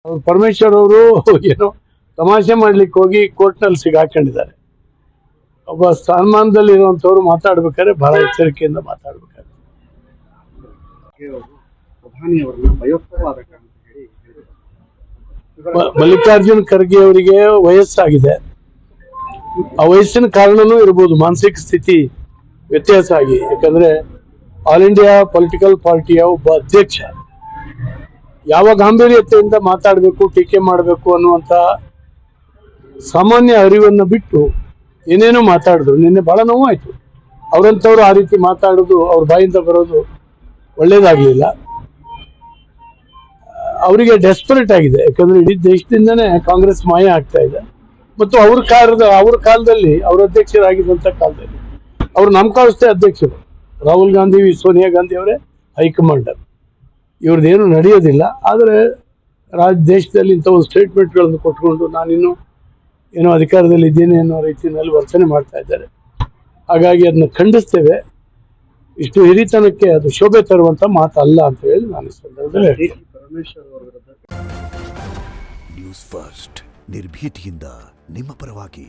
ಪರಮೇಶ್ವರ್ ಅವರು ಏನೋ ತಮಾಷೆ ಮಾಡ್ಲಿಕ್ಕೆ ಹೋಗಿ ಕೋರ್ಟ್ನಲ್ಲಿ ಸಿಗಾಕೊಂಡಿದ್ದಾರೆ. ಒಬ್ಬ ಸ್ಥಾನಮಾನದಲ್ಲಿ ಇರುವಂತವ್ರು ಮಾತಾಡ್ಬೇಕಾದ್ರೆ ಬಹಳ ಎಚ್ಚರಿಕೆಯಿಂದ ಮಾತಾಡ್ಬೇಕಾದ್ರೆ. ಮಲ್ಲಿಕಾರ್ಜುನ್ ಖರ್ಗೆ ಅವರಿಗೆ ವಯಸ್ಸಾಗಿದೆ. ಆ ವಯಸ್ಸಿನ ಕಾರಣನೂ ಇರ್ಬೋದು, ಮಾನಸಿಕ ಸ್ಥಿತಿ ವ್ಯತ್ಯಾಸ ಆಗಿ. ಯಾಕಂದ್ರೆ ಆಲ್ ಇಂಡಿಯಾ ಪೊಲಿಟಿಕಲ್ ಪಾರ್ಟಿಯ ಒಬ್ಬ ಅಧ್ಯಕ್ಷ ಯಾವ ಗಾಂಭೀರ್ಯತೆಯಿಂದ ಮಾತಾಡಬೇಕು, ಟೀಕೆ ಮಾಡಬೇಕು ಅನ್ನುವಂತ ಸಾಮಾನ್ಯ ಅರಿವನ್ನು ಬಿಟ್ಟು ಏನೇನೋ ಮಾತಾಡಿದ್ರು. ನಿನ್ನೆ ಬಹಳ ನೋವಾಯ್ತು. ಅವರಂತವ್ರು ಆ ರೀತಿ ಮಾತಾಡೋದು, ಅವ್ರ ಬಾಯಿಂದ ಬರೋದು ಒಳ್ಳೇದಾಗ್ಲಿಲ್ಲ. ಅವರಿಗೆ ಡೆಸ್ಪರೇಟ್ ಆಗಿದೆ. ಯಾಕಂದ್ರೆ ಇಡೀ ದೇಶದಿಂದನೇ ಕಾಂಗ್ರೆಸ್ ಮಾಯ ಆಗ್ತಾ ಇದೆ. ಮತ್ತು ಅವ್ರ ಕಾಲದಲ್ಲಿ, ಅವ್ರ ಅಧ್ಯಕ್ಷರಾಗಿದ್ದಂತ ಕಾಲದಲ್ಲಿ ಅವ್ರು ನಾಮಕಾವಸ್ಥೆ ಅಧ್ಯಕ್ಷರು. ರಾಹುಲ್ ಗಾಂಧಿ, ಸೋನಿಯಾ ಗಾಂಧಿ ಅವರೇ ಹೈಕಮಾಂಡರ್. ಇವ್ರದ್ದೇನು ನಡೆಯೋದಿಲ್ಲ. ಆದರೆ ದೇಶದಲ್ಲಿ ಇಂಥ ಒಂದು ಸ್ಟೇಟ್ಮೆಂಟ್ಗಳನ್ನು ಕೊಟ್ಕೊಂಡು ನಾನಿನ್ನು ಏನೋ ಅಧಿಕಾರದಲ್ಲಿ ಇದ್ದೀನಿ ಅನ್ನೋ ರೀತಿಯಲ್ಲಿ ವರ್ತನೆ ಮಾಡ್ತಾ ಇದ್ದಾರೆ. ಹಾಗಾಗಿ ಅದನ್ನ ಖಂಡಿಸ್ತೇವೆ. ಇಷ್ಟು ಹಿರಿತನಕ್ಕೆ ಅದು ಶೋಭೆ ತರುವಂತ ಮಾತಲ್ಲ ಅಂತ ಹೇಳಿ ನಾನು ಈ ಸಂದರ್ಭದಲ್ಲಿ ಹೇಳ್ತೀನಿ. ನ್ಯೂಸ್ ಫಸ್ಟ್ ನಿರ್ಭೀತಿಯಿಂದ ನಿಮ್ಮ ಪರವಾಗಿ.